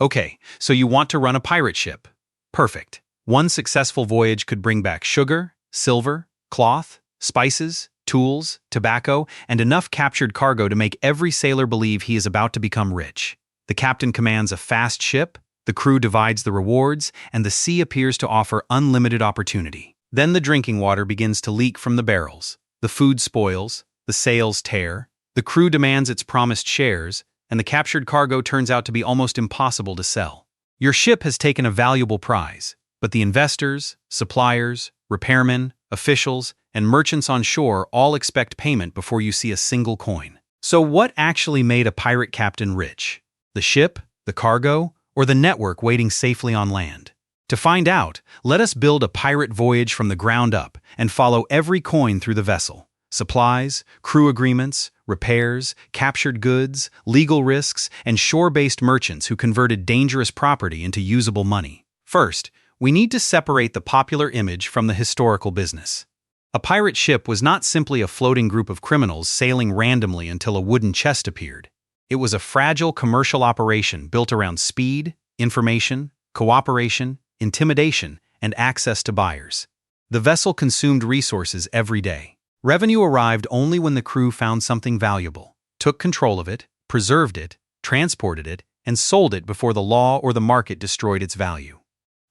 Okay, so you want to run a pirate ship. Perfect. One successful voyage could bring back sugar, silver, cloth, spices, tools, tobacco, and enough captured cargo to make every sailor believe he is about to become rich. The captain commands a fast ship, the crew divides the rewards, and the sea appears to offer unlimited opportunity. Then the drinking water begins to leak from the barrels. The food spoils, the sails tear, the crew demands its promised shares, and the captured cargo turns out to be almost impossible to sell. Your ship has taken a valuable prize, but the investors, suppliers, repairmen, officials, and merchants on shore all expect payment before you see a single coin. So what actually made a pirate captain rich? The ship, the cargo, or the network waiting safely on land? To find out, let us build a pirate voyage from the ground up and follow every coin through the vessel. Supplies, crew agreements, repairs, captured goods, legal risks, and shore-based merchants who converted dangerous property into usable money. First, we need to separate the popular image from the historical business. A pirate ship was not simply a floating group of criminals sailing randomly until a wooden chest appeared. It was a fragile commercial operation built around speed, information, cooperation, intimidation, and access to buyers. The vessel consumed resources every day. Revenue arrived only when the crew found something valuable, took control of it, preserved it, transported it, and sold it before the law or the market destroyed its value.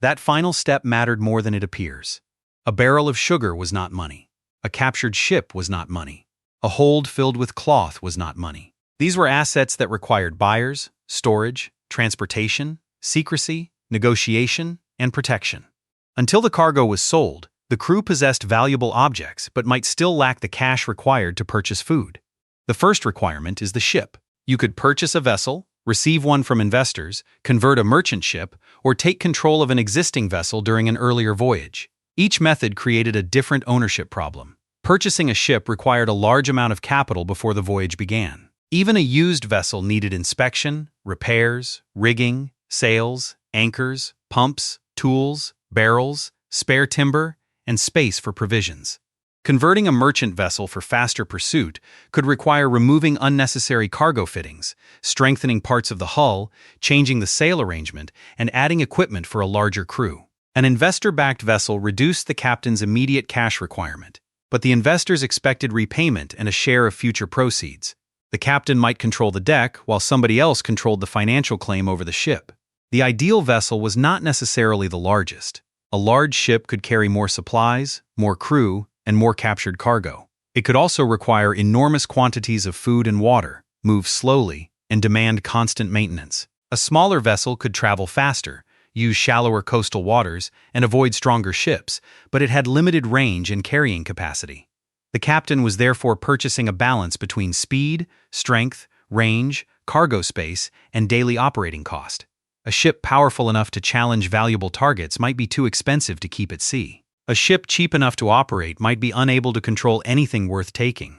That final step mattered more than it appears. A barrel of sugar was not money. A captured ship was not money. A hold filled with cloth was not money. These were assets that required buyers, storage, transportation, secrecy, negotiation, and protection. Until the cargo was sold, the crew possessed valuable objects but might still lack the cash required to purchase food. The first requirement is the ship. You could purchase a vessel, receive one from investors, convert a merchant ship, or take control of an existing vessel during an earlier voyage. Each method created a different ownership problem. Purchasing a ship required a large amount of capital before the voyage began. Even a used vessel needed inspection, repairs, rigging, sails, anchors, pumps, tools, barrels, spare timber, and space for provisions. Converting a merchant vessel for faster pursuit could require removing unnecessary cargo fittings, strengthening parts of the hull, changing the sail arrangement, and adding equipment for a larger crew. An investor-backed vessel reduced the captain's immediate cash requirement, but the investors expected repayment and a share of future proceeds. The captain might control the deck while somebody else controlled the financial claim over the ship. The ideal vessel was not necessarily the largest. A large ship could carry more supplies, more crew, and more captured cargo. It could also require enormous quantities of food and water, move slowly, and demand constant maintenance. A smaller vessel could travel faster, use shallower coastal waters, and avoid stronger ships, but it had limited range and carrying capacity. The captain was therefore purchasing a balance between speed, strength, range, cargo space, and daily operating cost. A ship powerful enough to challenge valuable targets might be too expensive to keep at sea. A ship cheap enough to operate might be unable to control anything worth taking.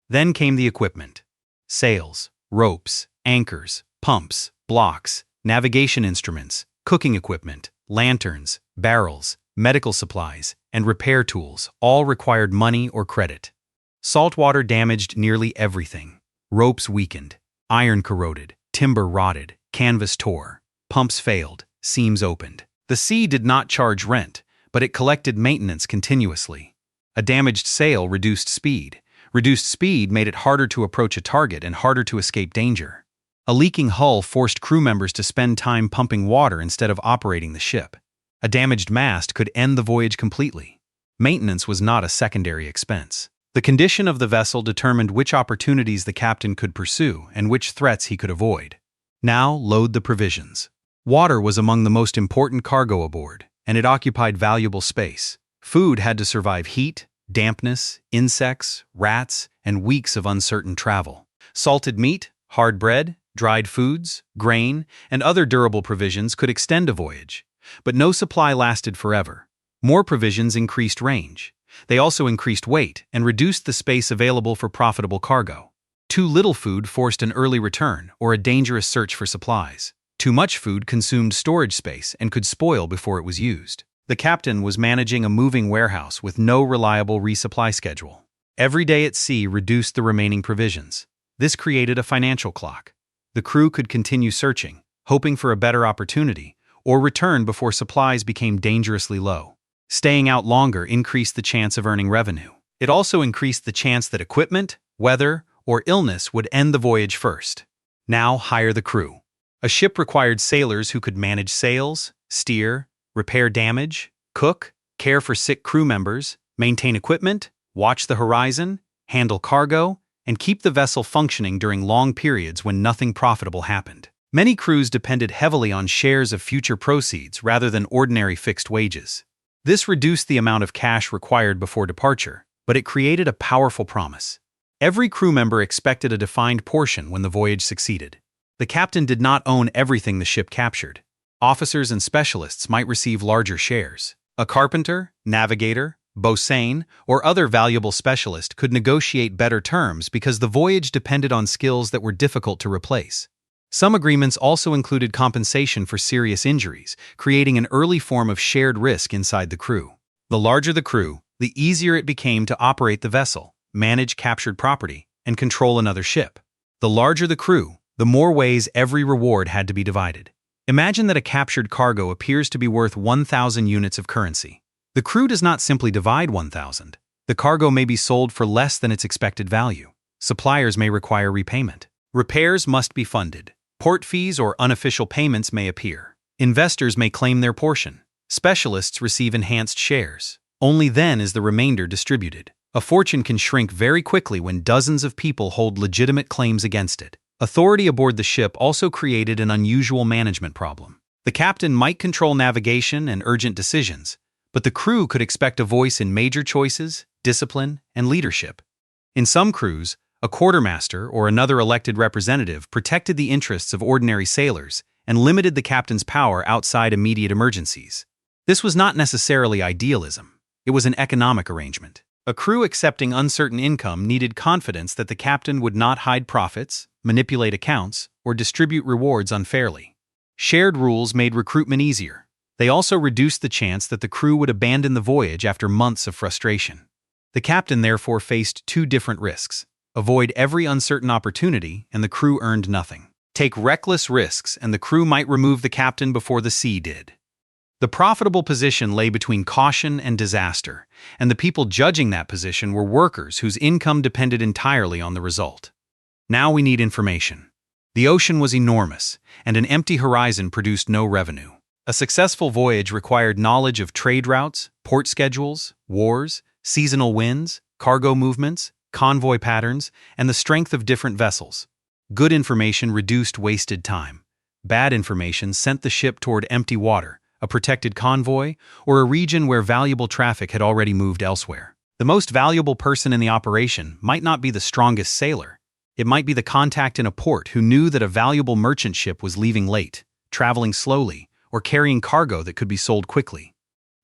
Then came the equipment. Sails, ropes, anchors, pumps, blocks, navigation instruments, cooking equipment, lanterns, barrels, medical supplies, and repair tools all required money or credit. Saltwater damaged nearly everything. Ropes weakened, iron corroded, timber rotted, canvas tore. Pumps failed, seams opened. The sea did not charge rent, but it collected maintenance continuously. A damaged sail reduced speed. Reduced speed made it harder to approach a target and harder to escape danger. A leaking hull forced crew members to spend time pumping water instead of operating the ship. A damaged mast could end the voyage completely. Maintenance was not a secondary expense. The condition of the vessel determined which opportunities the captain could pursue and which threats he could avoid. Now load the provisions. Water was among the most important cargo aboard, and it occupied valuable space. Food had to survive heat, dampness, insects, rats, and weeks of uncertain travel. Salted meat, hard bread, dried foods, grain, and other durable provisions could extend a voyage, but no supply lasted forever. More provisions increased range. They also increased weight and reduced the space available for profitable cargo. Too little food forced an early return or a dangerous search for supplies. Too much food consumed storage space and could spoil before it was used. The captain was managing a moving warehouse with no reliable resupply schedule. Every day at sea reduced the remaining provisions. This created a financial clock. The crew could continue searching, hoping for a better opportunity, or return before supplies became dangerously low. Staying out longer increased the chance of earning revenue. It also increased the chance that equipment, weather, or illness would end the voyage first. Now hire the crew. A ship required sailors who could manage sails, steer, repair damage, cook, care for sick crew members, maintain equipment, watch the horizon, handle cargo, and keep the vessel functioning during long periods when nothing profitable happened. Many crews depended heavily on shares of future proceeds rather than ordinary fixed wages. This reduced the amount of cash required before departure, but it created a powerful promise. Every crew member expected a defined portion when the voyage succeeded. The captain did not own everything the ship captured. Officers and specialists might receive larger shares. A carpenter, navigator, boatswain, or other valuable specialist could negotiate better terms because the voyage depended on skills that were difficult to replace. Some agreements also included compensation for serious injuries, creating an early form of shared risk inside the crew. The larger the crew, the easier it became to operate the vessel, manage captured property, and control another ship. The larger the crew, the more ways every reward had to be divided. Imagine that a captured cargo appears to be worth 1,000 units of currency. The crew does not simply divide 1,000. The cargo may be sold for less than its expected value. Suppliers may require repayment. Repairs must be funded. Port fees or unofficial payments may appear. Investors may claim their portion. Specialists receive enhanced shares. Only then is the remainder distributed. A fortune can shrink very quickly when dozens of people hold legitimate claims against it. Authority aboard the ship also created an unusual management problem. The captain might control navigation and urgent decisions, but the crew could expect a voice in major choices, discipline, and leadership. In some crews, a quartermaster or another elected representative protected the interests of ordinary sailors and limited the captain's power outside immediate emergencies. This was not necessarily idealism. It was an economic arrangement. A crew accepting uncertain income needed confidence that the captain would not hide profits, manipulate accounts, or distribute rewards unfairly. Shared rules made recruitment easier. They also reduced the chance that the crew would abandon the voyage after months of frustration. The captain therefore faced two different risks. Avoid every uncertain opportunity, and the crew earned nothing. Take reckless risks, and the crew might remove the captain before the sea did. The profitable position lay between caution and disaster, and the people judging that position were workers whose income depended entirely on the result. Now we need information. The ocean was enormous, and an empty horizon produced no revenue. A successful voyage required knowledge of trade routes, port schedules, wars, seasonal winds, cargo movements, convoy patterns, and the strength of different vessels. Good information reduced wasted time. Bad information sent the ship toward empty water, a protected convoy, or a region where valuable traffic had already moved elsewhere. The most valuable person in the operation might not be the strongest sailor. It might be the contact in a port who knew that a valuable merchant ship was leaving late, traveling slowly, or carrying cargo that could be sold quickly.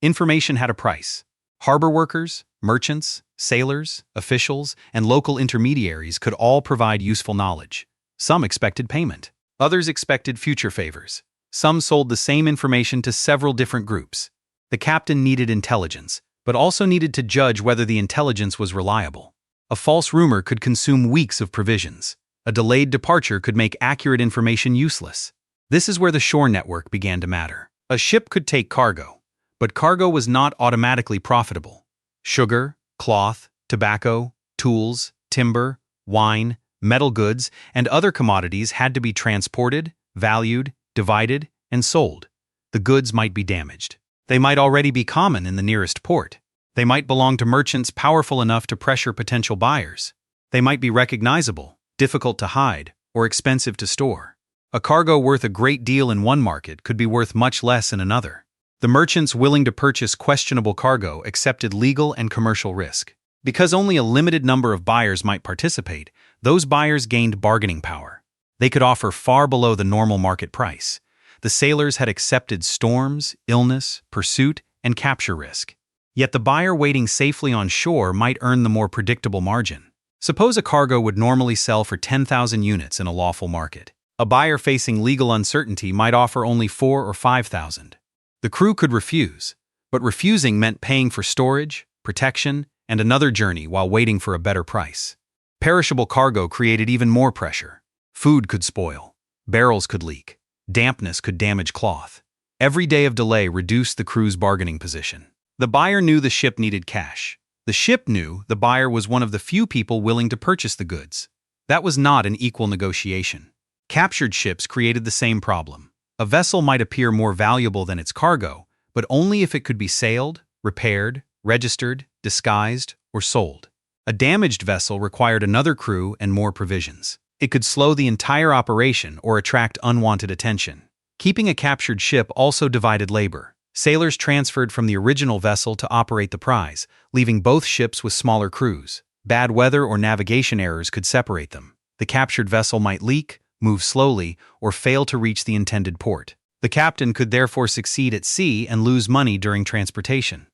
Information had a price. Harbor workers, merchants, sailors, officials, and local intermediaries could all provide useful knowledge. Some expected payment. Others expected future favors. Some sold the same information to several different groups. The captain needed intelligence, but also needed to judge whether the intelligence was reliable. A false rumor could consume weeks of provisions. A delayed departure could make accurate information useless. This is where the shore network began to matter. A ship could take cargo, but cargo was not automatically profitable. Sugar, cloth, tobacco, tools, timber, wine, metal goods, and other commodities had to be transported, valued, divided, and sold. The goods might be damaged. They might already be common in the nearest port. They might belong to merchants powerful enough to pressure potential buyers. They might be recognizable, difficult to hide, or expensive to store. A cargo worth a great deal in one market could be worth much less in another. The merchants willing to purchase questionable cargo accepted legal and commercial risk. Because only a limited number of buyers might participate, those buyers gained bargaining power. They could offer far below the normal market price. The sailors had accepted storms, illness, pursuit, and capture risk. Yet the buyer waiting safely on shore might earn the more predictable margin. Suppose a cargo would normally sell for 10,000 units in a lawful market. A buyer facing legal uncertainty might offer only 4,000 or 5,000. The crew could refuse, but refusing meant paying for storage, protection, and another journey while waiting for a better price. Perishable cargo created even more pressure. Food could spoil. Barrels could leak. Dampness could damage cloth. Every day of delay reduced the crew's bargaining position. The buyer knew the ship needed cash. The ship knew the buyer was one of the few people willing to purchase the goods. That was not an equal negotiation. Captured ships created the same problem. A vessel might appear more valuable than its cargo, but only if it could be sailed, repaired, registered, disguised, or sold. A damaged vessel required another crew and more provisions. It could slow the entire operation or attract unwanted attention. Keeping a captured ship also divided labor. Sailors transferred from the original vessel to operate the prize, leaving both ships with smaller crews. Bad weather or navigation errors could separate them. The captured vessel might leak, move slowly, or fail to reach the intended port. The captain could therefore succeed at sea and lose money during transportation.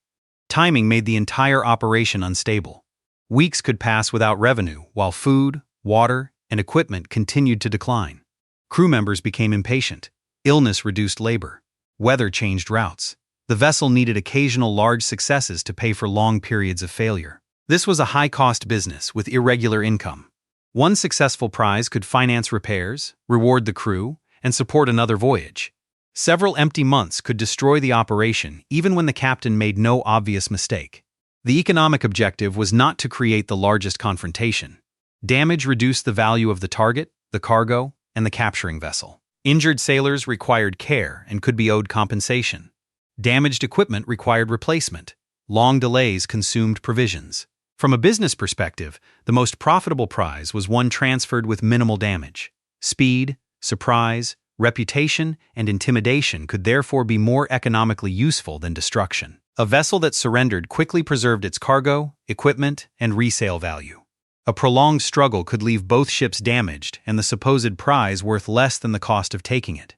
Timing made the entire operation unstable. Weeks could pass without revenue, while food, water, and equipment continued to decline. Crew members became impatient. Illness reduced labor. Weather changed routes. The vessel needed occasional large successes to pay for long periods of failure. This was a high-cost business with irregular income. One successful prize could finance repairs, reward the crew, and support another voyage. Several empty months could destroy the operation even when the captain made no obvious mistake. The economic objective was not to create the largest confrontation. Damage reduced the value of the target, the cargo, and the capturing vessel. Injured sailors required care and could be owed compensation. Damaged equipment required replacement. Long delays consumed provisions. From a business perspective, the most profitable prize was one transferred with minimal damage. Speed, surprise, reputation, and intimidation could therefore be more economically useful than destruction. A vessel that surrendered quickly preserved its cargo, equipment, and resale value. A prolonged struggle could leave both ships damaged and the supposed prize worth less than the cost of taking it.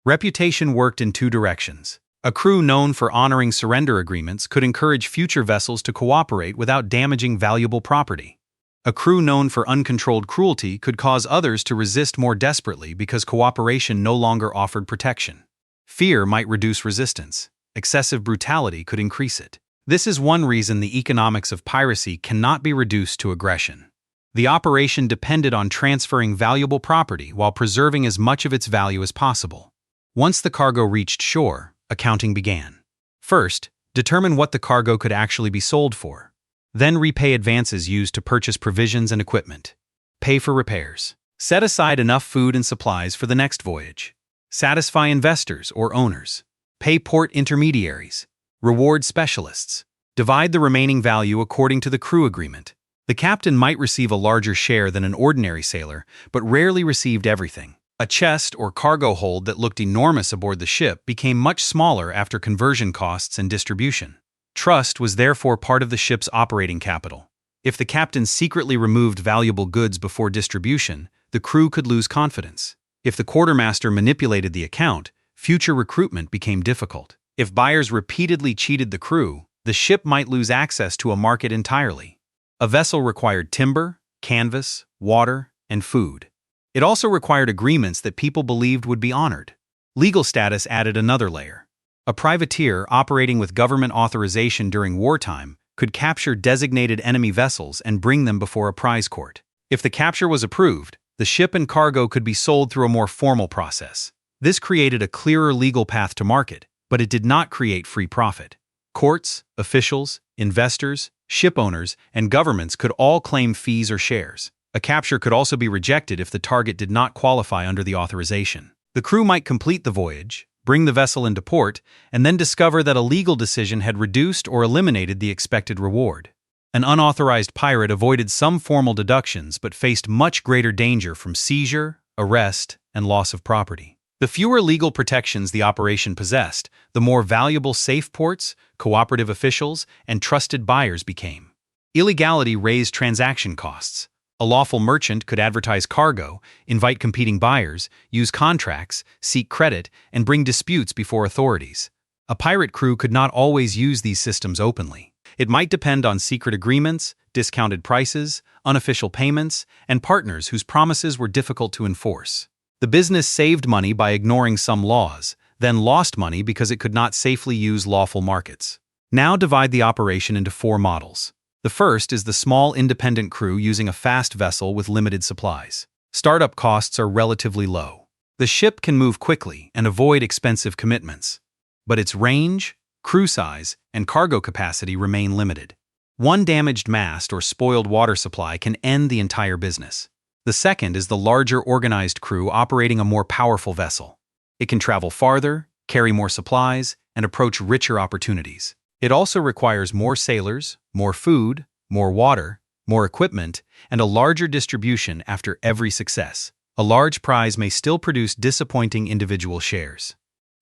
Reputation worked in two directions. A crew known for honoring surrender agreements could encourage future vessels to cooperate without damaging valuable property. A crew known for uncontrolled cruelty could cause others to resist more desperately because cooperation no longer offered protection. Fear might reduce resistance. Excessive brutality could increase it. This is one reason the economics of piracy cannot be reduced to aggression. The operation depended on transferring valuable property while preserving as much of its value as possible. Once the cargo reached shore, accounting began. First, determine what the cargo could actually be sold for. Then repay advances used to purchase provisions and equipment. Pay for repairs. Set aside enough food and supplies for the next voyage. Satisfy investors or owners. Pay port intermediaries. Reward specialists. Divide the remaining value according to the crew agreement. The captain might receive a larger share than an ordinary sailor, but rarely received everything. A chest or cargo hold that looked enormous aboard the ship became much smaller after conversion costs and distribution. Trust was therefore part of the ship's operating capital. If the captain secretly removed valuable goods before distribution, the crew could lose confidence. If the quartermaster manipulated the account, future recruitment became difficult. If buyers repeatedly cheated the crew, the ship might lose access to a market entirely. A vessel required timber, canvas, water, and food. It also required agreements that people believed would be honored. Legal status added another layer. A privateer operating with government authorization during wartime could capture designated enemy vessels and bring them before a prize court. If the capture was approved, the ship and cargo could be sold through a more formal process. This created a clearer legal path to market, but it did not create free profit. Courts, officials, investors, ship owners, and governments could all claim fees or shares. A capture could also be rejected if the target did not qualify under the authorization. The crew might complete the voyage, bring the vessel into port, and then discover that a legal decision had reduced or eliminated the expected reward. An unauthorized pirate avoided some formal deductions but faced much greater danger from seizure, arrest, and loss of property. The fewer legal protections the operation possessed, the more valuable safe ports, cooperative officials, and trusted buyers became. Illegality raised transaction costs. A lawful merchant could advertise cargo, invite competing buyers, use contracts, seek credit, and bring disputes before authorities. A pirate crew could not always use these systems openly. It might depend on secret agreements, discounted prices, unofficial payments, and partners whose promises were difficult to enforce. The business saved money by ignoring some laws, then lost money because it could not safely use lawful markets. Now divide the operation into 4 models. The first is the small independent crew using a fast vessel with limited supplies. Startup costs are relatively low. The ship can move quickly and avoid expensive commitments, but its range, crew size, and cargo capacity remain limited. One damaged mast or spoiled water supply can end the entire business. The second is the larger organized crew operating a more powerful vessel. It can travel farther, carry more supplies, and approach richer opportunities. It also requires more sailors, more food, more water, more equipment, and a larger distribution after every success. A large prize may still produce disappointing individual shares.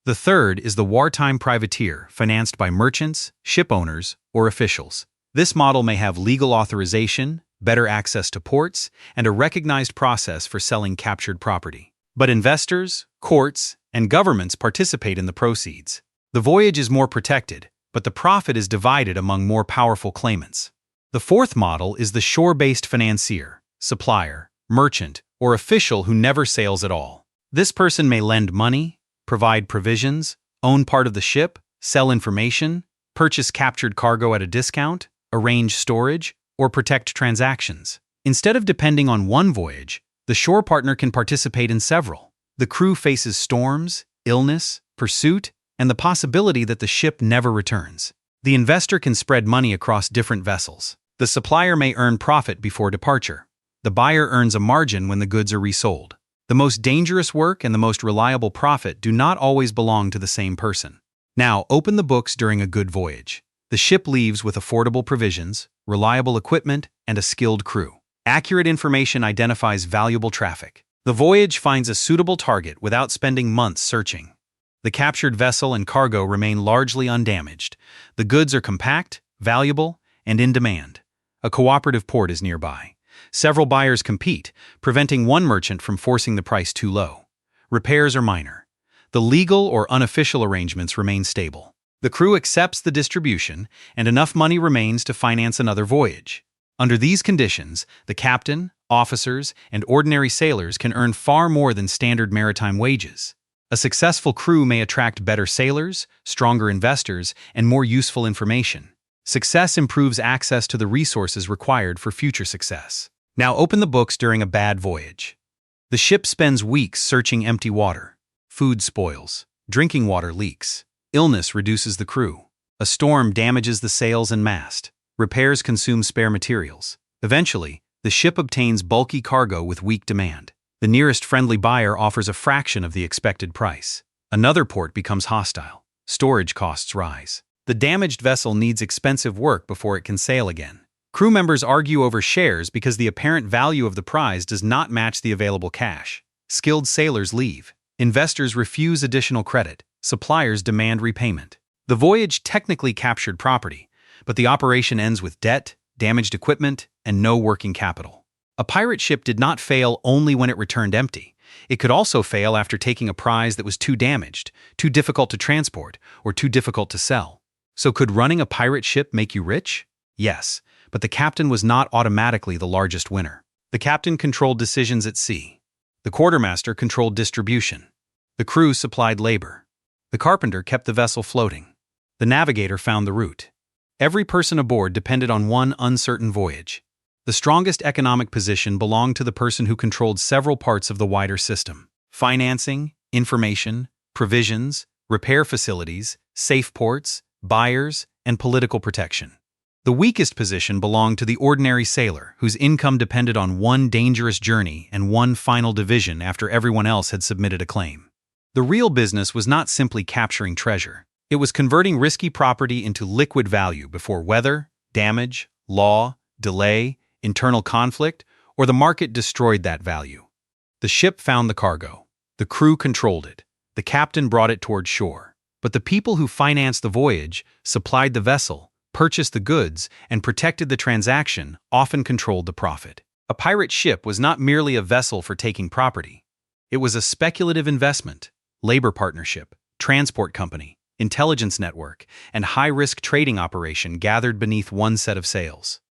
The third is the wartime privateer, financed by merchants, ship owners, or officials. This model may have legal authorization, better access to ports, and a recognized process for selling captured property. But investors, courts, and governments participate in the proceeds. The voyage is more protected, but the profit is divided among more powerful claimants. The fourth model is the shore-based financier, supplier, merchant, or official who never sails at all. This person may lend money, provide provisions, own part of the ship, sell information, purchase captured cargo at a discount, arrange storage, or protect transactions. Instead of depending on one voyage, the shore partner can participate in several. The crew faces storms, illness, pursuit, and the possibility that the ship never returns. The investor can spread money across different vessels. The supplier may earn profit before departure. The buyer earns a margin when the goods are resold. The most dangerous work and the most reliable profit do not always belong to the same person. Now, open the books during a good voyage. The ship leaves with affordable provisions, reliable equipment, and a skilled crew. Accurate information identifies valuable traffic. The voyage finds a suitable target without spending months searching. The captured vessel and cargo remain largely undamaged. The goods are compact, valuable, and in demand. A cooperative port is nearby. Several buyers compete, preventing one merchant from forcing the price too low. Repairs are minor. The legal or unofficial arrangements remain stable. The crew accepts the distribution, and enough money remains to finance another voyage. Under these conditions, the captain, officers, and ordinary sailors can earn far more than standard maritime wages. A successful crew may attract better sailors, stronger investors, and more useful information. Success improves access to the resources required for future success. Now open the books during a bad voyage. The ship spends weeks searching empty water. Food spoils. Drinking water leaks. Illness reduces the crew. A storm damages the sails and mast. Repairs consume spare materials. Eventually, the ship obtains bulky cargo with weak demand. The nearest friendly buyer offers a fraction of the expected price. Another port becomes hostile. Storage costs rise. The damaged vessel needs expensive work before it can sail again. Crew members argue over shares because the apparent value of the prize does not match the available cash. Skilled sailors leave. Investors refuse additional credit. Suppliers demand repayment. The voyage technically captured property, but the operation ends with debt, damaged equipment, and no working capital. A pirate ship did not fail only when it returned empty. It could also fail after taking a prize that was too damaged, too difficult to transport, or too difficult to sell. So could running a pirate ship make you rich? Yes, but the captain was not automatically the largest winner. The captain controlled decisions at sea. The quartermaster controlled distribution. The crew supplied labor. The carpenter kept the vessel floating. The navigator found the route. Every person aboard depended on one uncertain voyage. The strongest economic position belonged to the person who controlled several parts of the wider system: financing, information, provisions, repair facilities, safe ports, buyers, and political protection. The weakest position belonged to the ordinary sailor, whose income depended on one dangerous journey and one final division after everyone else had submitted a claim. The real business was not simply capturing treasure. It was converting risky property into liquid value before weather, damage, law, delay, internal conflict, or the market destroyed that value. The ship found the cargo. The crew controlled it. The captain brought it toward shore. But the people who financed the voyage, supplied the vessel, purchased the goods, and protected the transaction often controlled the profit. A pirate ship was not merely a vessel for taking property. It was a speculative investment, labor partnership, transport company, intelligence network, and high-risk trading operation gathered beneath one set of sails.